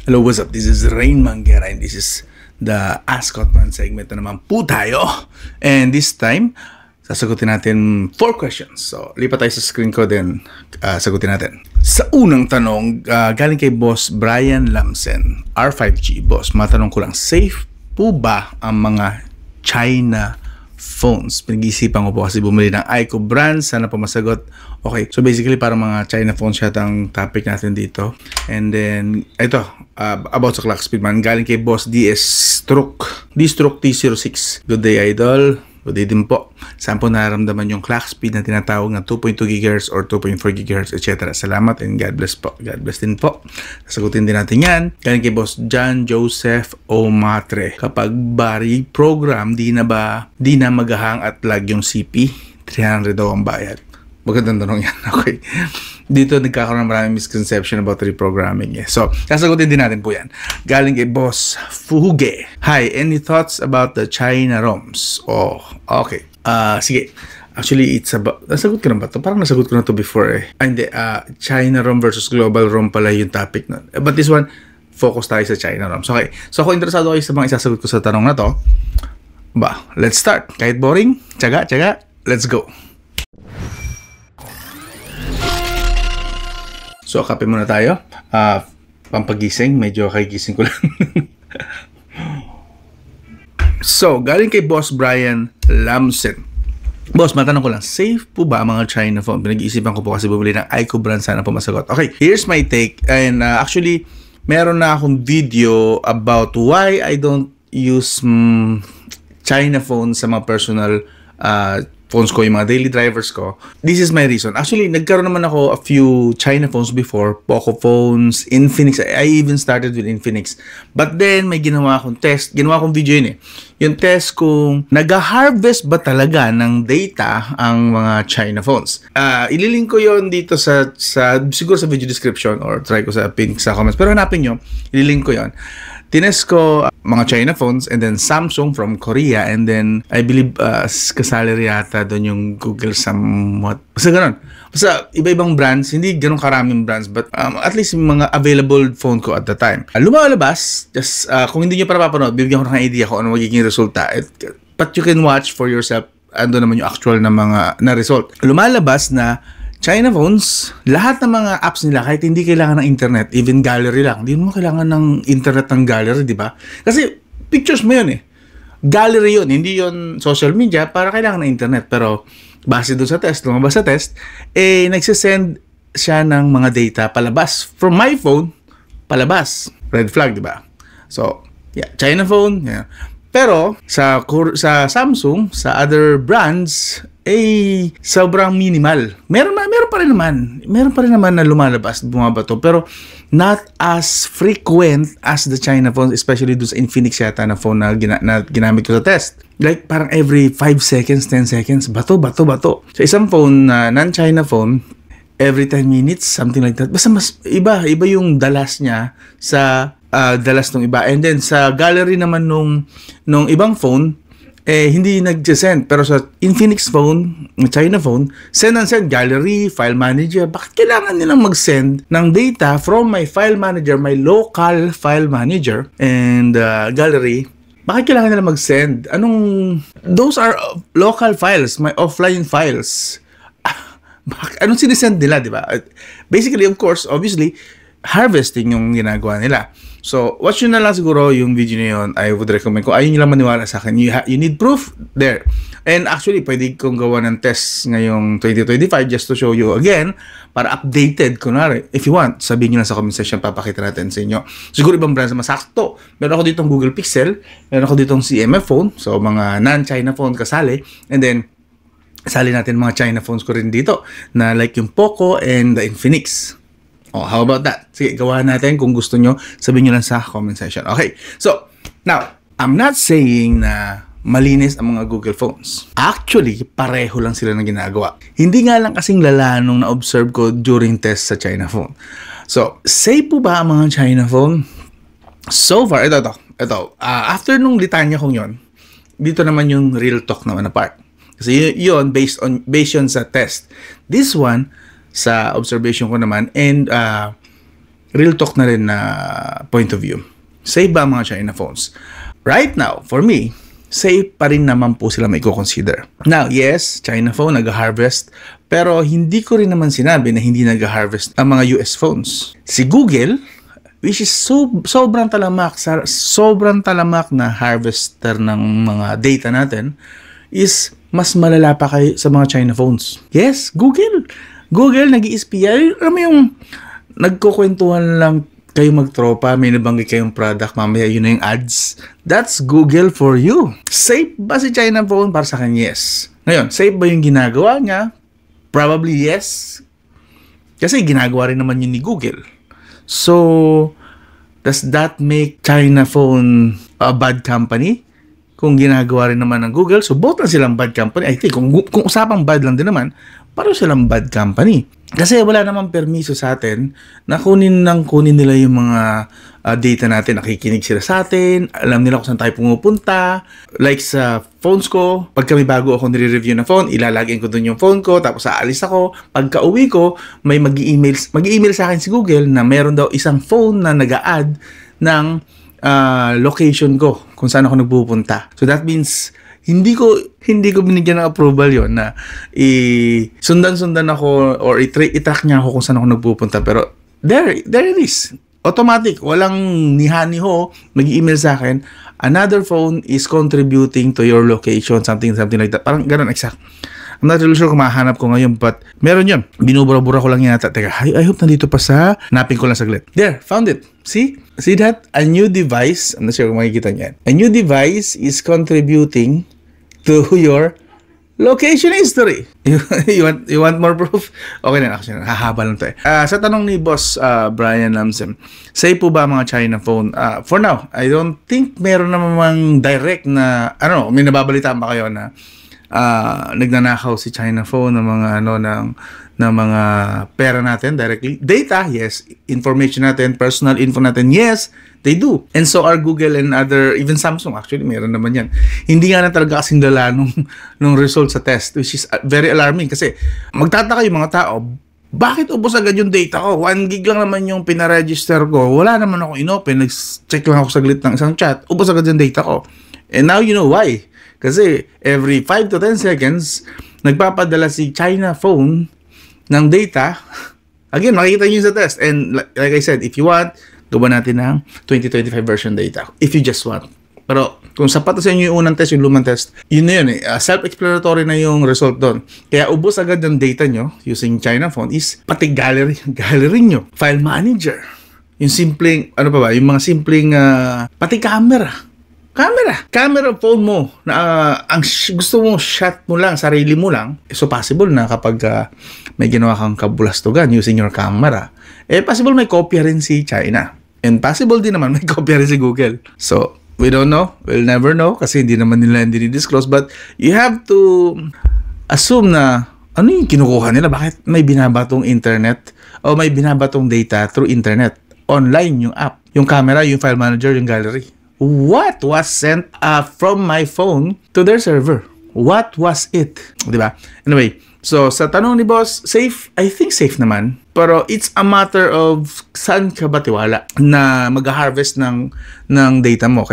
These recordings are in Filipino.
Hello, what's up? This is Rain Mangera and this is the Ask Hotman segment na naman po tayo. And this time, sasagutin natin 4 questions. So, lipat tayo sa screen ko then sagutin natin. Sa unang tanong, galing kay Boss Brian Lamsen, R5G. Boss, matanong ko lang, safe po ba ang mga China phones? Pinag-iisipan ko po kasi bumili ng Aiko brand. Sana po masagot. Okay, so basically parang mga China phones yata ang topic natin dito. And then, ito, about sa clock speed man. Galing kay Boss D-Stroke T06. Good day, idol. Good day din po. Saan po nararamdaman yung clock speed na tinatawag na 2.2 GHz or 2.4 GHz, etc. Salamat and God bless po. God bless din po. Sasagutin din natin yan. Galing kay Boss John Joseph Omatre. Kapag bari program, di na maghahang at lag yung CP? 300 daw ang bayad. Magandang tanong yan. Okay. Dito nagkakaroon ng maraming misconception about reprogramming. So, sasagutin din natin po yan. Galing kay Boss Fuge. Hi, any thoughts about the China ROMs? Oh, okay. Sige. Actually, it's about... Nasagot ko na ba ito? Parang nasagot ko na ito before eh. Hindi. China ROM versus global ROM pala yung topic nun. But this one, focus tayo sa China ROMs. Okay. So, kung interesado kayo sa mga isasagot ko sa tanong na to, let's start. Kahit boring, tiyaga, let's go. So, kape muna tayo. Pampagising. Medyo kagising ko lang. So, galing kay Boss Brian Lamsen. Boss, matanong ko lang, safe po ba ang mga China phone? Pinag-iisipan ko po kasi bumili ng Aiko brand. Sana po masagot. Okay, here's my take. And actually, meron na akong video about why I don't use China phone sa mga personal phones ko, yung mga daily drivers ko. This is my reason. Actually, nagkaroon naman ako a few China phones before. Poco phones, Infinix. I even started with Infinix. But then, may ginawa akong test. Ginawa akong video yun eh. Yung test kung nag-harvest ba talaga ng data ang mga China phones. Ililink ko yun dito sa siguro sa video description or try ko sa pin sa comments. Pero hanapin nyo, ililink ko yun. Tinest ko mga China phones and then Samsung from Korea and then I believe kasali yata doon yung Google somewhat. Basta ganun. Basta iba-ibang brands, hindi ganun karaming brands but at least yung mga available phone ko at the time. Lumalabas, just kung hindi nyo pa napapanood, bibigyan ko ng idea kung ano magiging resulta. But you can watch for yourself, ando naman yung actual na mga result. Lumalabas na China phones, lahat ng mga apps nila, kahit hindi kailangan ng internet, even gallery lang, hindi mo kailangan ng internet ng gallery, di ba? Kasi pictures mo yun eh. Gallery yun, hindi yun social media para kailangan ng internet. Pero base doon sa test, lumabas sa test, nagsisend siya ng mga data palabas. From my phone, palabas. Red flag, di ba? So, yeah, China phone, yeah. Pero sa Samsung, sa other brands, sobrang minimal. Meron pa rin naman na lumalabas, bumabato, pero not as frequent as the China phones, especially doon sa Infinix yata na phone na ginamit ko sa test. Like parang every 5 seconds, 10 seconds, bato. Sa isang phone na non-China phone, every 10 minutes, something like that. Basta mas iba yung dalas niya sa dalas ng iba. And then sa gallery naman nung ibang phone, hindi nag-send. Pero sa Infinix phone, China phone, send gallery, file manager. Bakit kailangan nilang mag-send ng data from my file manager, my local file manager and gallery? Bakit kailangan nilang mag-send? Those are local files, my offline files. Anong sinisend nila, di ba? Basically, of course, obviously, harvesting yung ginagawa nila. So, watch nyo na lang siguro yung video na yun. I would recommend, kung ayaw nyo lang maniwala sa akin, you need proof there. And actually, pwede kong gawa ng test ngayong 2025 just to show you again, para updated, kunwari. If you want, sabihin nyo lang sa comment section, papakita natin sa inyo. Siguro ibang brands na masakto. Meron ako ditong Google Pixel, meron ako ditong CMF phone, so mga non-China phone kasali. And then, kasali natin mga China phones ko rin dito, na like yung Poco and the Infinix. Oh, how about that? Sige, gawa natin kung gusto nyo. Sabihin nyo lang sa comment section. Okay, so, now, I'm not saying na malinis ang mga Google phones. Actually, pareho lang sila na ginagawa. Hindi nga lang kasing lala nung na-observe ko during test sa China phone. So, safe po ba ang mga China phone? So far, ito. After nung litanya kong yon, dito naman yung real talk naman na part. Kasi yun, based yun sa test. This one, sa observation ko naman, and real talk na rin na point of view. Safe ba ang mga China phones? Right now, for me, safe pa rin naman po sila may consider. Now, yes, China phone nag-harvest, pero hindi ko rin naman sinabi na hindi nag-harvest ang mga US phones. Si Google, which is sobrang talamak na harvester ng mga data natin, is mas malala pa kayo sa mga China phones. Yes, Google nag-i-espia. Alam mo yung nagkukwentuhan lang kayo magtropa, may nabanggit kayong product, mamaya yun na yung ads. That's Google for you. Safe ba si China phone? Para sa akin, yes. Ngayon, safe ba yung ginagawa niya? Probably yes. Kasi ginagawa rin naman yun ni Google. So, does that make China phone a bad company? Kung ginagawa rin naman ng Google, so both lang silang bad company. I think, kung usapang bad lang din naman, pareho silang bad company. Kasi wala namang permiso sa atin na kunin nila yung mga data natin. Nakikinig sila sa atin, alam nila kung saan tayo pumupunta. Like sa phones ko, pag kami bago ako nire-review ng phone, ilalagay ko dun yung phone ko, tapos aalis ako. Pagka uwi ko, may mag-i-email sa akin si Google na meron daw isang phone na nag-a-add ng location ko kung saan ako nagpupunta. So that means hindi ko binigyan ng approval yon na sundan ako or i-track niya ako kung saan ako nagpupunta. Pero there it is. Automatic. Walang niha-niho. Mag-email sa akin, another phone is contributing to your location. Something like that. Parang ganun exact. I'm not really sure kung mahanap ko ngayon, but meron yun. Binubura-bura ko lang yata. Teka, I hope nandito pa sa... Napin ko lang saglit. There, found it. See that? A new device, I'm not sure kung makikita niyan. A new device is contributing to your location history. You want more proof? Okay na, actually, hahaba lang to eh. Sa tanong ni Boss Brian Lamson, safe po ba mga China phone? For now, I don't think meron namang direct na, may nababalitaan ba kayo na nagnanakaw si China phone ng mga ng mga pera natin directly. Data, yes. Information natin, personal info natin, yes, they do. And so are Google and other, even Samsung, actually, meron naman yan. Hindi nga na talaga kasing dala nung result sa test, which is very alarming kasi magtataka yung mga tao, bakit ubos agad yung data ko? 1 gig lang naman yung pinaregister ko. Wala naman ako inopen. Nag-check lang ako saglit ng isang chat. Ubos agad yung data ko. And now you know why. Kasi every 5 to 10 seconds, nagpapadala si China phone ng data. Again, makikita nyo sa test. And like I said, if you want, gawa natin ng 2025 version data. If you just want. Pero kung sapat sa inyo yung unang test, yung lumang test, yun na yun eh. Self-explanatory na yung result doon. Kaya ubos agad yung data nyo using China phone is pati gallery nyo. File manager. Yung simpleng, yung mga simpleng, pati camera phone mo na ang gusto mo shot mo lang, sarili mo lang. So possible na kapag may ginawa kang kabulastugan using your camera, possible may kopya rin si China. And possible din naman may kopya rin si Google. So we don't know, we'll never know kasi hindi naman nila disclose, but you have to assume na ano yung kinukuha nila, bakit may binabatong internet o may binabatong data through internet, online yung app, yung camera, yung file manager, yung gallery. What was sent from my phone to their server? What was it? Diba? Anyway, so sa tanong ni Boss, safe? I think safe naman. Pero it's a matter of saan ka ba tiwala na mag-harvest ng data mo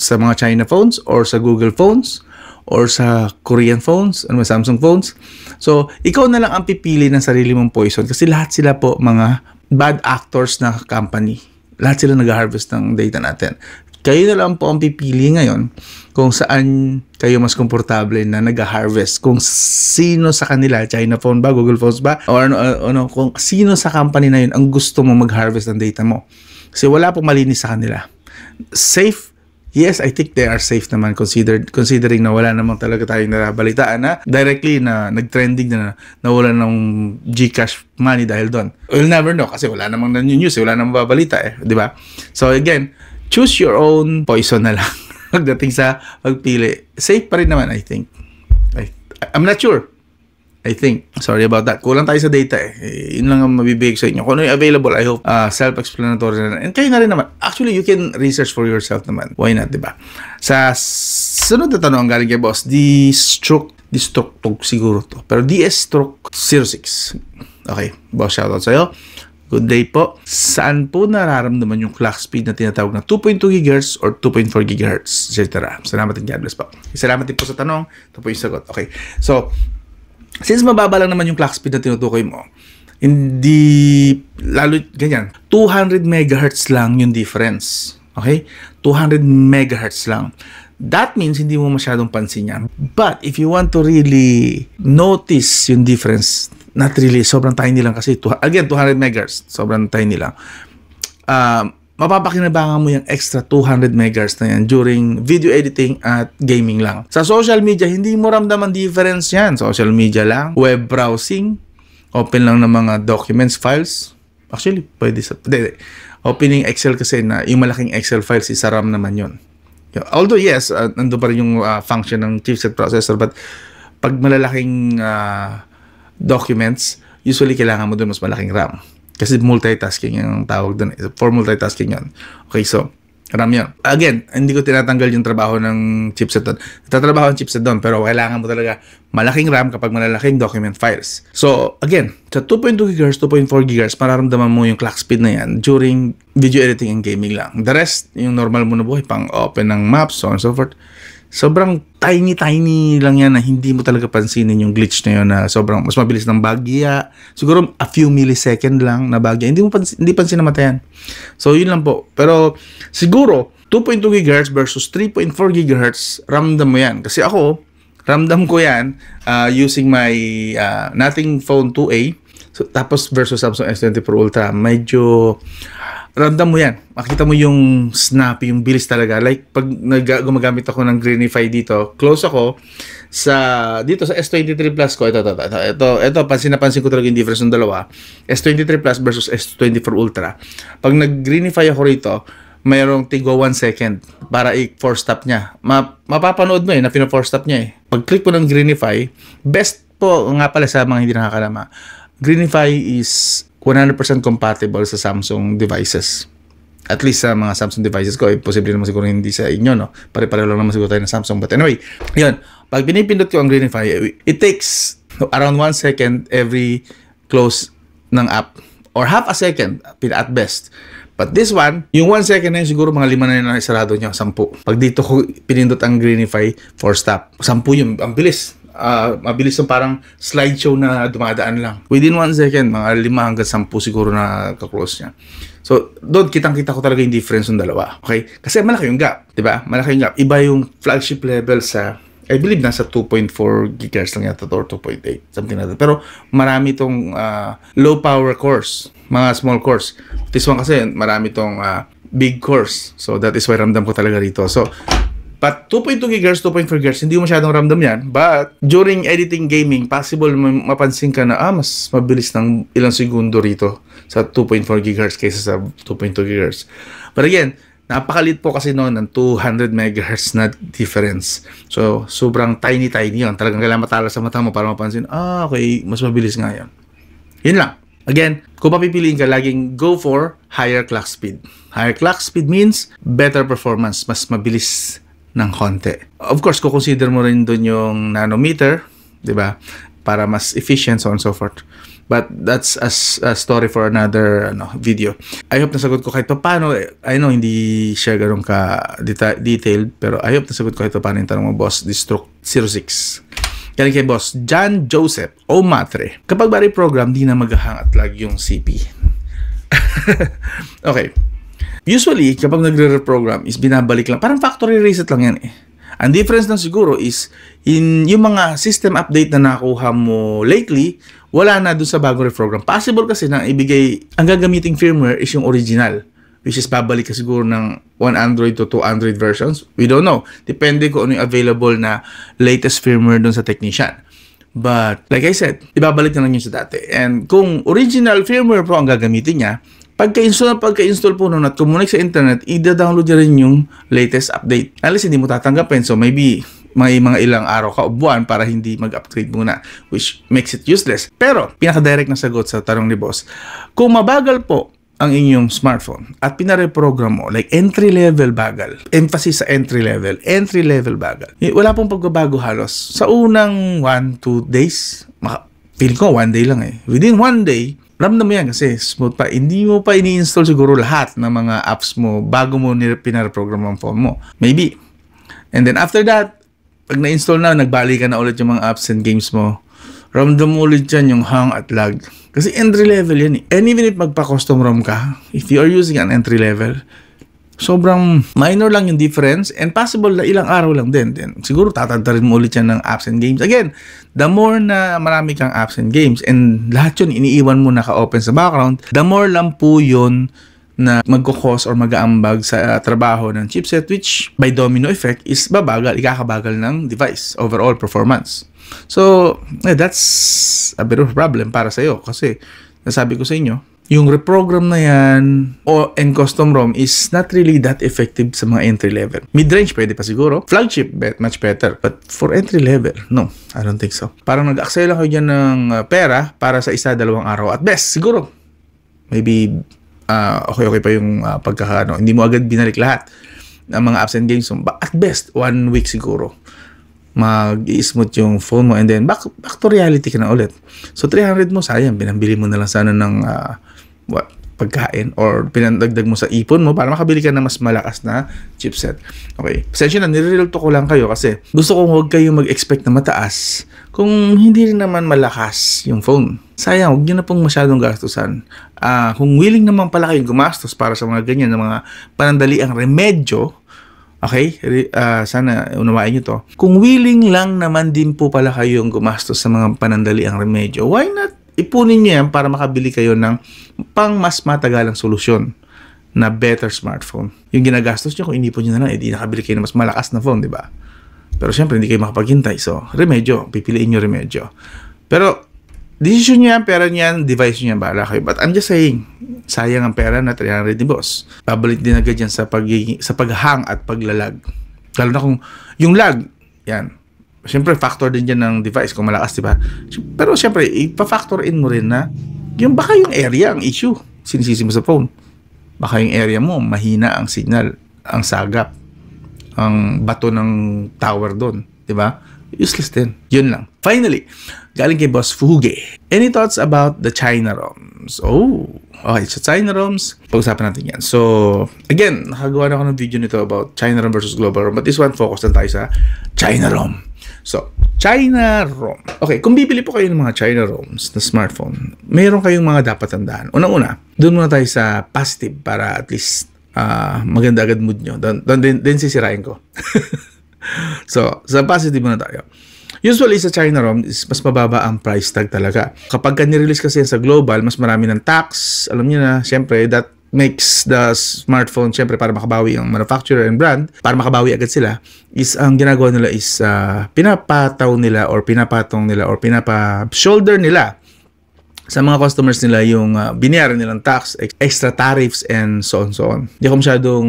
sa mga China phones or sa Google phones or sa Korean phones, Samsung phones. So, ikaw na lang ang pipili ng sarili mong poison kasi lahat sila po mga bad actors na company. Lahat sila nag-harvest ng data natin. Kayo na lang po ang pipili ngayon kung saan kayo mas komportable na nag-harvest. Kung sino sa kanila, China phone ba, Google phones ba, or kung sino sa company na yun ang gusto mo mag-harvest ng data mo. Kasi wala pong malinis sa kanila. Safe? Yes, I think they are safe naman considering na wala namang talaga tayong nabalitaan na directly na nag-trending na nawala ng GCash money dahil doon. We'll never know kasi wala namang news, wala namang babalita di ba? So again, choose your own poison na lang pagdating sa pagpili. Safe pa rin naman, I think. I'm not sure. I think. Sorry about that. Kulang tayo sa data Yun lang ang mabibigay sa inyo. Kung ano yung available, I hope self-explanatory na. And kayo na rin naman. Actually, you can research for yourself naman. Why not, diba? Sa sunod na tanong ang galing kay Boss, D-stroke siguro to. Pero DS-06. Okay, Boss, shoutout sa'yo. Good day po. Saan po nararamdaman yung clock speed na tinatawag na 2.2 GHz or 2.4 GHz, etc.? Salamat din, God bless po. Salamat din po sa tanong. Ito po yung sagot. Okay. So, since mababa lang naman yung clock speed na tinutukoy mo, hindi, lalo ganyan, 200 MHz lang yung difference. Okay? 200 MHz lang. That means hindi mo masyadong pansin yan. But if you want to really notice yung difference, not really, sobrang tiny lang kasi, again, 200 MHz, sobrang tiny lang. Mapapakinabangan mo yung extra 200 MHz na yan during video editing at gaming lang. Sa social media, hindi mo ramdaman difference yan. Social media lang, web browsing, open lang ng mga documents, files. Actually, pwede sa... Opening Excel kasi na yung malaking Excel files, isa RAM naman yun. Although yes, nandun pa rin yung function ng chipset processor, but pag malalaking documents, usually kailangan mo dun mas malaking RAM. Kasi multitasking yung tawag dun. For multitasking yun. Okay, so, RAM yun. Again, hindi ko tinatanggal yung trabaho ng chipset doon. Tatrabaho ang chipset doon, pero kailangan mo talaga malaking RAM kapag malalaking document files. So, again, sa 2.2 GHz, 2.4 GHz, mararamdaman mo yung clock speed na yan during video editing and gaming lang. The rest, yung normal mo na buhay, pang open ng maps, so on and so forth. Sobrang tiny lang yan na hindi mo talaga pansinin yung glitch na yun na sobrang mas mabilis ng bagya. Siguro a few millisecond lang na bagya. Hindi pansin na matayan. So, yun lang po. Pero siguro, 2.2 GHz versus 3.4 GHz, ramdam mo yan. Kasi ako, ramdam ko yan using my Nothing Phone 2A. So, tapos versus Samsung S24 Ultra, medyo... Ramdam mo yan. Makita mo yung snappy, yung bilis talaga. Like, pag gumagamit ako ng Greenify dito, close ako dito sa S23 Plus ko. Ito, pansin ko talaga yung difference ng dalawa. S23 Plus versus S24 Ultra. Pag nag-Greenify ako rito, mayroong tigo 1 second para i-force stop niya. Mapapanood mo na pina-force stop niya . Pag click mo ng Greenify, best po nga pala sa mga hindi nakakalama. Greenify is 100% compatible sa Samsung devices. At least sa mga Samsung devices ko, posible naman siguro hindi sa inyo, no? Pare-pareho lang naman siguro tayo ng Samsung. But anyway, yun. Pag pinipindot ko ang Greenify, it takes around 1 second every close ng app. Or half a second, at best. But this one, yung 1 second na yun, siguro mga 5 na yun na isarado nyo, 10. Pag dito ko pinindot ang Greenify, 4 stop. 10 yun, ang bilis. Mabilis yung parang slideshow na dumadaan lang. Within 1 second, mga 5 hanggang 10 siguro na ka-close niya. So, doon kitang-kita ko talaga yung difference ng dalawa. Okay? Kasi malaki yung gap. Diba? Malaki yung gap. Iba yung flagship level sa, I believe, nasa 2.4 GHz lang yata or 2.8. Something like that. Pero marami itong low power cores. Mga small cores. This one kasi marami itong big cores. So, that is why ramdam ko talaga rito. So, but 2.2 GHz, 2.4 GHz, hindi mo masyadong ramdam yan. But during editing gaming, possible mapansin ka na mas mabilis ng ilang segundo rito sa 2.4 GHz kaysa sa 2.2 GHz. But again, napakalit po kasi noon ng 200 MHz na difference. So, sobrang tiny yun. Talagang kailangan matala sa mata mo para mapansin, okay, mas mabilis nga yan. Yun lang. Again, kung papipiliin ka, laging go for higher clock speed. Higher clock speed means better performance, mas mabilis ng konti. Of course, kukonsider mo rin doon yung nanometer, di ba? Para mas efficient, so on and so forth. But that's a story for another video. I hope nasagot ko kahit paano. I know hindi siya ganun ka detailed, pero I hope nasagot ko kahit paano yung tanong mo, Boss Distruct 06. Galing kay Boss John Joseph o Matre. Kapag bari program, di na maghahang at lag yung CP. Okay. Usually, kapag nagre-reprogram is binabalik lang. Parang factory reset lang yan . Ang difference lang siguro is in yung mga system update na nakuha mo lately, wala na dun sa bagong reprogram. Possible kasi na ibigay, ang gagamiting firmware is yung original, which is babalik ka siguro ng 1 Android to 2 Android versions. We don't know. Depende kung ano yung available na latest firmware dun sa technician. But, like I said, ibabalik na lang yun sa dati. And kung original firmware po ang gagamitin niya, pagka-install po nun at kumunik sa internet, i-download niya rin yung latest update. Unless hindi mo tatanggapin, so maybe may mga ilang araw ka o buwan para hindi mag-upgrade muna, which makes it useless. Pero, pinaka-direct na sagot sa tanong ni Boss, kung mabagal po ang inyong smartphone at pinareprogram mo, like entry-level bagal, emphasis sa entry-level bagal, wala pong pagbabago halos. Sa unang 1-2 days, feel ko 1 day lang . Within 1 day, Ramdam mo yan kasi smooth pa. Hindi mo pa ini-install siguro lahat ng mga apps mo bago mo pinareprogram ang phone mo. Maybe. And then after that, pag na-install na, nagbalikan na ulit yung mga apps and games mo, ramdam mo ulit yan yung hang at lag. Kasi entry level yan eh. And even if magpa-custom ROM ka, if you are using an entry level, sobrang minor lang yung difference and possible na ilang araw lang din. Then, siguro tatantarin mo ulit yan ng apps and games. Again, the more na marami kang apps and games and lahat yun iniiwan mo naka-open sa background, the more lang po yun na magkukos or mag-aambag sa trabaho ng chipset, which by domino effect is ikakabagal ng device overall performance. So, that's a bit of a problem para sa'yo kasi nasabi ko sa inyo, yung reprogram na yan and custom ROM is not really that effective sa mga entry level. Mid-range pwede pa siguro. Flagship, much better. But for entry level, no, I don't think so. Parang nag-aksaya lang kayo dyan ng pera para sa isa, dalawang araw. At best, siguro, maybe okay pa yung pagkakaano. Hindi mo agad binalik lahat ng mga apps and games. But at best, 1 week siguro. Mag-i-smooth yung phone mo and then back to reality ka na ulit. So 300 mo, sayang. Binambili mo na lang sana ng pagkain or pinandagdag mo sa ipon mo para makabili ka na mas malakas na chipset. Okay. Pasensya na, nire-real to ko lang kayo kasi gusto kong huwag kayo mag-expect na mataas kung hindi rin naman malakas yung phone. Sayang, huwag nyo na pong masyadong gastusan. Kung willing naman pala kayong gumastos para sa mga ganyan, na mga panandaliang remedyo, okay, sana unawain nyo to. Kung willing lang naman din po pala kayong gumastos sa mga panandaliang remedyo, why not ipunin nyo yan para makabili kayo ng pang mas matagalang solusyon na better smartphone. Yung ginagastos nyo, kung inipon nyo na lang, edi nakabili kayo ng mas malakas na phone, di ba? Pero syempre, hindi kayo makapaghintay. So, remedyo. Pipiliin nyo remedyo. Pero, decision nyo yan, pera nyo yan, device nyo yan, bahala kayo. But I'm just saying, sayang ang pera na 300 ni boss. Babalik din agad yan sa paghang at paglalag. Lalo na kung yung lag, yan. Siyempre, factor din dyan ng device kung malakas, diba? Pero siyempre, ipa-factor in mo rin na yung baka yung area ang issue. Sinisisi mo sa phone. Baka yung area mo, mahina ang signal, ang sagap, ang bato ng tower doon. Diba? Useless din. Yun lang. Finally, galing kay Boss Fuge. Any thoughts about the China ROMs? Oh, okay. So, China ROMs, pag-usapan natin yan. So, again, nakagawa na ako ng video nito about China ROM versus global ROM. But this one, focus na tayo sa China ROM. So, China ROM. Okay, kung bibili po kayo ng mga China ROMs na smartphone, mayroon kayong mga dapat tandaan. Unang-una, doon muna tayo sa positive para at least maganda agad mood nyo. Then sisirain ko. So, sa positive muna tayo. Usually, sa China ROM, is mas mababa ang price tag talaga. Kapag ka-nirelease kasi sa global, mas marami ng tax. Alam niyo na, syempre, that makes the smartphone, syempre, para makabawi ang manufacturer and brand, para makabawi agad sila, is ang ginagawa nila is pinapataw nila or pinapatong nila or pinapa-shoulder nila sa mga customers nila yung binayaran nilang tax, extra tariffs, and so on, so on. Hindi ako masyadong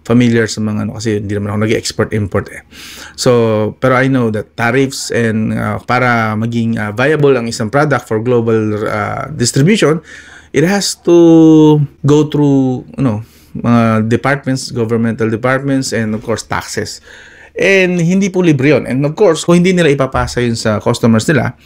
familiar sa mga kasi hindi naman ako nag-export-import eh. So, pero I know that tariffs and para maging viable ang isang product for global distribution, it has to go through, mga departments, governmental departments, and of course, taxes. And hindi po libre yun. And of course, kung hindi nila ipapasa yun sa customers nila,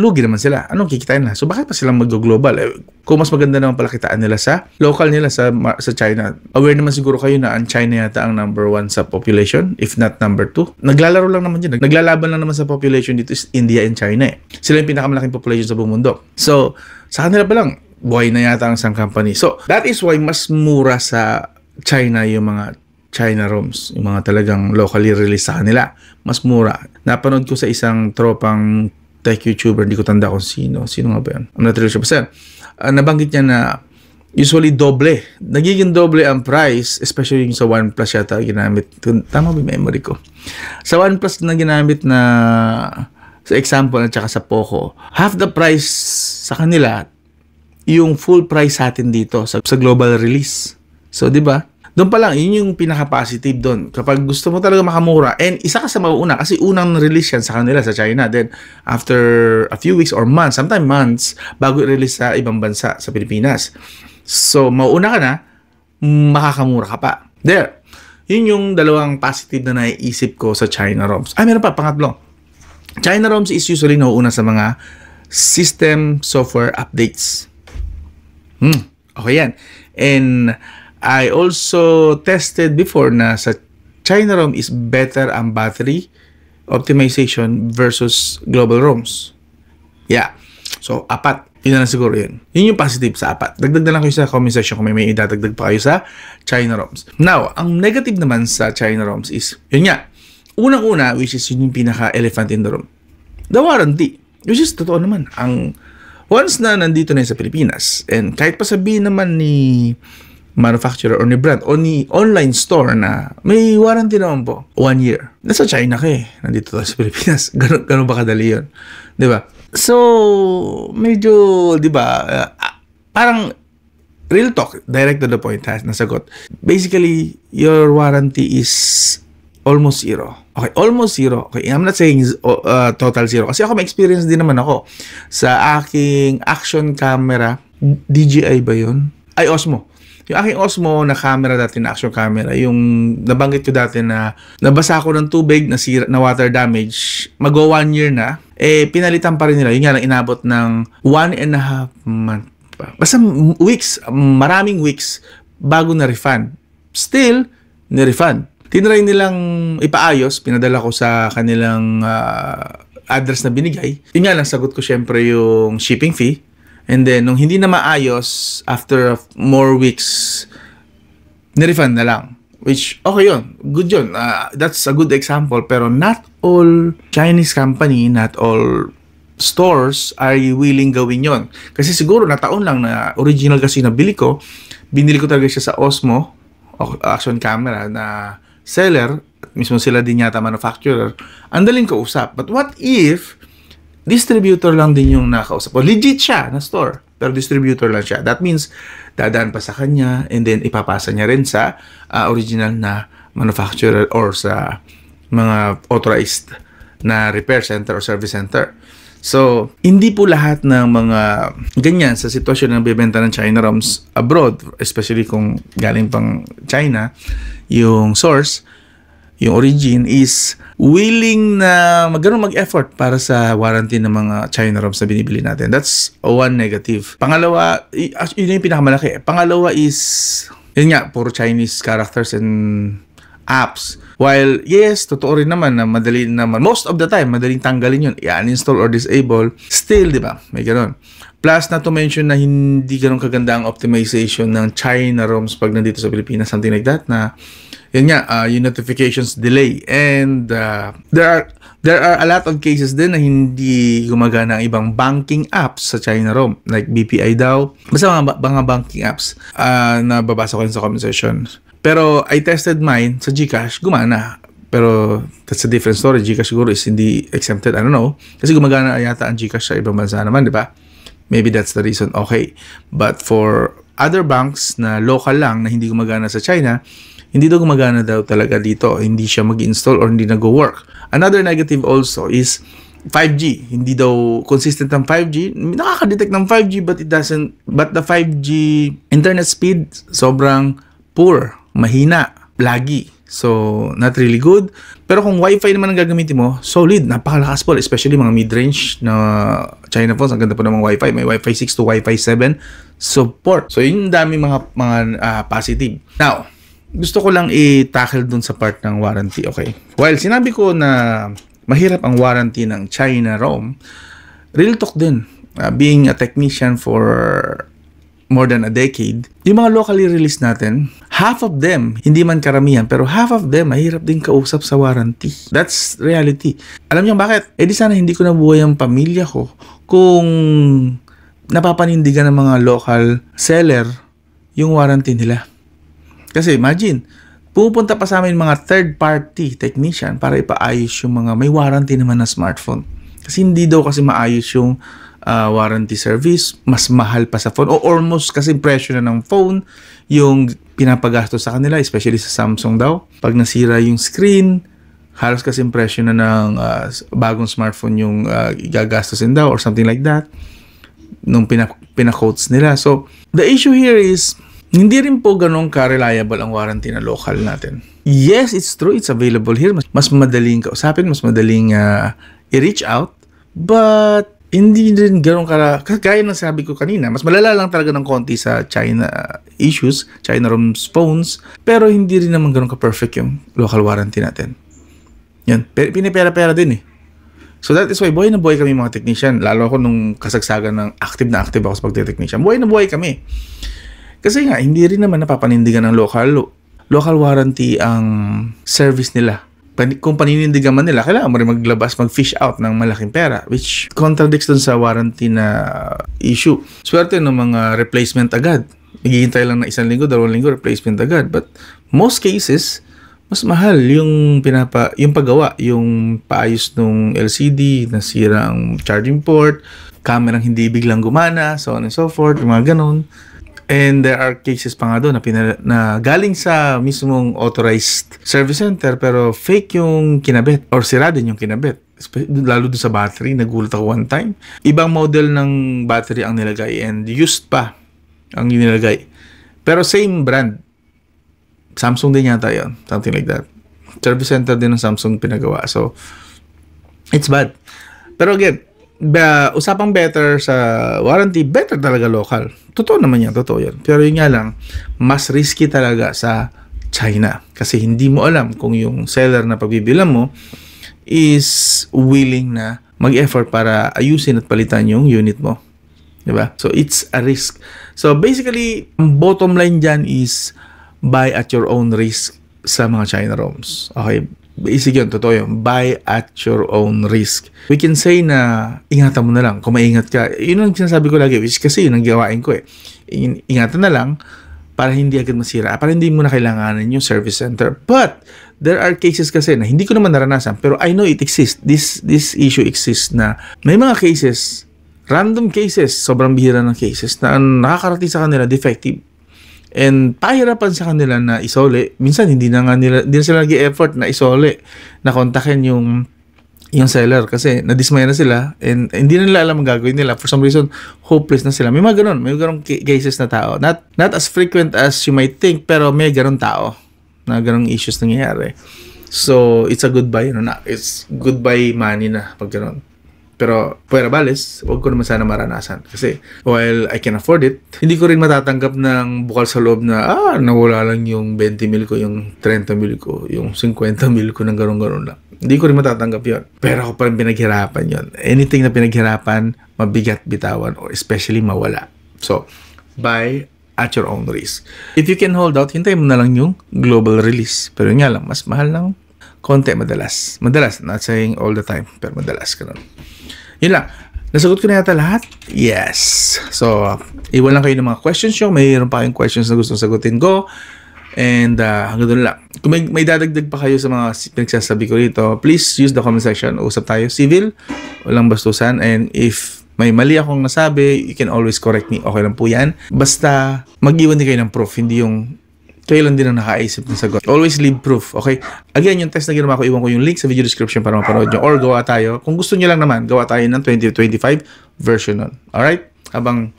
lugi naman sila. Anong kikitain na? So, bakit pa silang mag-global? Kung mas maganda naman pala kitaan nila sa local nila sa China. Aware naman siguro kayo na ang China yata ang number 1 sa population, if not number 2. Naglalaro lang naman dyan. Naglalaban lang naman sa population dito is India and China eh. Sila yung pinakamalaking population sa buong mundo. So, sa kanila pa lang, buhay na yata ang isang company. So, that is why mas mura sa China yung mga China ROMs, yung mga talagang locally released sa kanila. Mas mura. Napanood ko sa isang tropang tech YouTuber, hindi ko tanda kung sino. Sino nga ba yan? I'm not really sure. Basta, nabanggit niya na usually doble. Nagiging doble ang price, especially yung sa OnePlus yata ginamit. Tama ba yung memory ko? Sa OnePlus na ginamit na sa example at saka sa Poco, half the price sa kanila yung full price sa atin dito sa global release. So, di ba? Doon pa lang, yun yung pinaka-positive doon. Kapag gusto mo talaga makamura, and isa ka sa mauuna, kasi unang release yan sa kanila sa China. Then, after a few weeks or months, sometimes months, bago i-release sa ibang bansa, sa Pilipinas. So, mauuna ka na, makakamura ka pa. There. Yun yung dalawang positive na naiisip ko sa China ROMs. Meron pa, pangatlo. China ROMs is usually nauuna sa mga system software updates. Okay yan. And I also tested before na sa China ROM is better ang battery optimization versus global ROMs. Yeah. So, 4. Yun na lang siguro yun. Yun yung positive sa 4. Dagdag na lang kayo sa comment section kung may idadagdag pa kayo sa China ROMs. Now, ang negative naman sa China ROMs is, yun nga, unang-una, which is yun yung pinaka-elephant in the room, the warranty. Which is totoo naman. Once na nandito na yun sa Pilipinas, and kahit pa sabihin naman ni manufacturer or ni brand o ni online store na may warranty naman po, 1 year. Nasa China ka nandito tayo sa Pilipinas. Ganun ba kadali yun? Diba? So, medyo, diba, parang real talk, direct to the point, nasagot. Basically, your warranty is almost zero. Okay, almost zero. Okay, I'm not saying total zero. Kasi ako may experience din naman ako sa aking action camera. DJI ba yun? Ay, Osmo. Yung aking Osmo na camera dati na action camera, yung nabanggit ko dati na nabasa ako ng tubig, na water damage, mag-1 year na, pinalitan pa rin nila. Yun nga lang, inabot ng 1.5 month pa. Basta weeks, maraming weeks bago na-refund. Still, ni-refund. Tinry nilang ipaayos, pinadala ko sa kanilang address na binigay. Yun nga lang, sagot ko syempre yung shipping fee. And then, nung hindi na maayos, after more weeks, nirefund na lang. Which, okay yun. Good yun. That's a good example. Pero not all Chinese company, not all stores are willing gawin yon. Kasi siguro nataon lang na original kasi na binili ko talaga siya sa Osmo, action camera na seller, mismo sila din yata manufacturer. Ang daling kausap. But what if distributor lang din yung nakausap. O legit siya na store, pero distributor lang siya. That means, dadaan pa sa kanya and then ipapasa niya rin sa original na manufacturer or sa mga authorized na repair center or service center. So, hindi po lahat ng mga ganyan sa sitwasyon ng bibenta ng China ROMs abroad, especially kung galing pang China, yung source, yung origin is willing na mag-effort para sa warranty ng mga China ROMs na binibili natin. That's one negative. Pangalawa, yun yung pinakamalaki. Pangalawa is, yun nga, puro Chinese characters and apps. While, yes, totoo rin naman na madali naman, most of the time, madaling tanggalin yun, i-uninstall or disable, still, di ba? May ganun. Plus, not to mention na hindi ganun kaganda ang optimization ng China ROMs pag nandito sa Pilipinas, something like that, na yun nga, yung notifications delay. And there are a lot of cases din na hindi gumagana ang ibang banking apps sa China ROM. Like BPI daw. Basta mga banking apps na babasa ko yun sa comment section. Pero I tested mine sa GCash, gumana. Pero that's a different story. GCash siguro is hindi exempted. I don't know. Kasi gumagana yata ang GCash sa ibang bansa naman, di ba? Maybe that's the reason. Okay. But for other banks na local lang, na hindi gumagana sa China, hindi daw gumagana daw talaga dito. Hindi siya mag-install or hindi nag-work. Another negative also is 5G. Hindi daw consistent ang 5G. Nakaka-detect ng 5G but the 5G internet speed sobrang poor, mahina, laggy. So, not really good. Pero kung Wi-Fi naman ang gagamitin mo, solid, napakalakas po. Especially mga mid-range na China phones. Ang ganda po ng mga Wi-Fi. May Wi-Fi 6 to Wi-Fi 7 support. So, yun yung dami mga positive. Now, gusto ko lang i-tackle dun sa part ng warranty. Okay. While sinabi ko na mahirap ang warranty ng China ROM, real talk din. Being a technician for more than a decade, yung mga locally released natin, half of them, hindi man karamihan, pero half of them, mahirap din kausap sa warranty. That's reality. Alam niyo bakit? Di sana hindi ko nabuhay ang pamilya ko kung napapanindigan ng mga local seller yung warranty nila. Kasi imagine, pupunta pa sa amin mga third-party technician para ipaayos yung mga may warranty naman na smartphone. Kasi hindi daw kasi maayos yung warranty service, mas mahal pa sa phone, o almost kasi presyo na ng phone yung pinapagastos sa kanila, especially sa Samsung daw. Pag nasira yung screen, halos kasi presyo na ng bagong smartphone yung igagastosin daw or something like that nung pina-quotes nila. So, the issue here is, hindi rin po ganun ka-reliable ang warranty na local natin. Yes, it's true. It's available here. Mas madaling kausapin, mas madaling i-reach out. But hindi rin gano'n kagaya ng sabi ko kanina, mas malala lang talaga ng konti sa China issues, China ROMs phones, pero hindi rin naman gano'n ka-perfect yung local warranty natin. Yan, pinipera-pera din eh. So that is why buhay na buhay kami mga technician, lalo ako nung kasagsagan ng active na active ako sa pagte-technician. Buhay na buhay kami. Kasi nga, hindi rin naman napapanindigan ng local warranty ang service nila. Kung paninindigan man nila, kailangan mo rin maglabas, mag-fish out ng malaking pera, which contradicts dun sa warranty na issue. Swerte ng mga replacement agad. Naghihintay lang na 1 linggo, 2 linggo, replacement agad. But most cases, mas mahal yung paggawa, yung paayos ng LCD, nasira ang charging port, camera hindi biglang gumana, so on and so forth, mga ganun. And there are cases pa nga doon na galing sa mismong authorized service center pero fake yung kinabit or sira din yung kinabit. Lalo doon sa battery, nagulat ako one time. Ibang model ng battery ang nilagay and used pa ang nilagay. Pero same brand. Samsung din yata yun. Something like that. Service center din ng Samsung pinagawa. So, it's bad. Pero again, usapang better sa warranty, better talaga local. Totoo naman yan, totoo yan. Pero yun nga lang, mas risky talaga sa China. Kasi hindi mo alam kung yung seller na pagbibilan mo is willing na mag-effort para ayusin at palitan yung unit mo. Diba? So, it's a risk. So, basically, ang bottom line dyan is buy at your own risk sa mga China ROMs. Okay? Basic yun, totoo yun. Buy at your own risk. We can say na ingatan mo na lang. Kung maingat ka, yun ang sinasabi ko lagi, which kasi yun ang gawain ko eh. Ingatan na lang para hindi agad masira, para hindi mo na kailanganin yung service center. But, there are cases kasi na hindi ko naman naranasan, pero I know it exists. This issue exists na may mga cases, random cases, sobrang bihira ng cases na nakakarating sa kanila defective. And pahirapan sa kanila na isole. Minsan hindi na sila nag-effort na isole, na kontakin yung seller kasi nadismaya na sila and hindi na nila alam ang gagawin nila. For some reason, hopeless na sila. May ganun cases na tao. Not as frequent as you might think, pero may ganun tao na ganung issues nangyayari. So, it's a goodbye. It's goodbye money na pag ganun. Pero, puwera bales, huwag ko naman sana maranasan. Kasi, while I can afford it, hindi ko rin matatanggap ng bukal sa loob na, nawala lang yung 20 mil ko, yung 30 mil ko, yung 50 mil ko, ng gano'n-gano'n lang. Hindi ko rin matatanggap yun. Pero ako pa rin pinaghirapan yun. Anything na pinaghirapan, mabigat bitawan, or especially mawala. So, buy at your own risk. If you can hold out, hintayin mo na lang yung global release. Pero yun nga lang, mas mahal ng konti madalas. Madalas, not saying all the time, pero madalas ka nun. Yun lang. Nasagot ko na yata lahat? Yes. So, iwan lang kayo ng mga questions nyo. Mayroon pa kayong questions na gustong sagutin ko. And hanggang doon lang. Kung may dadagdag pa kayo sa mga pinagsasabi ko rito, please use the comment section. Usap tayo. Civil. Walang bastusan. And if may mali akong nasabi, you can always correct me. Okay lang po yan. Basta mag-iwan din kayo ng proof. Hindi yung kayo lang din ang nakaisip ng sagot. Always leave proof, okay? Again, yung test na ginawa ko, iwan ko yung link sa video description para mapanood nyo. Or gawa tayo. Kung gusto nyo lang naman, gawa tayo ng 2025 version nun. Alright? Habang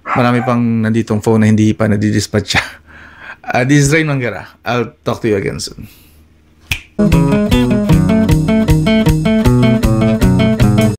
marami pang nanditong phone na hindi pa nadidispatch siya. This is Rain Mangara. I'll talk to you again soon.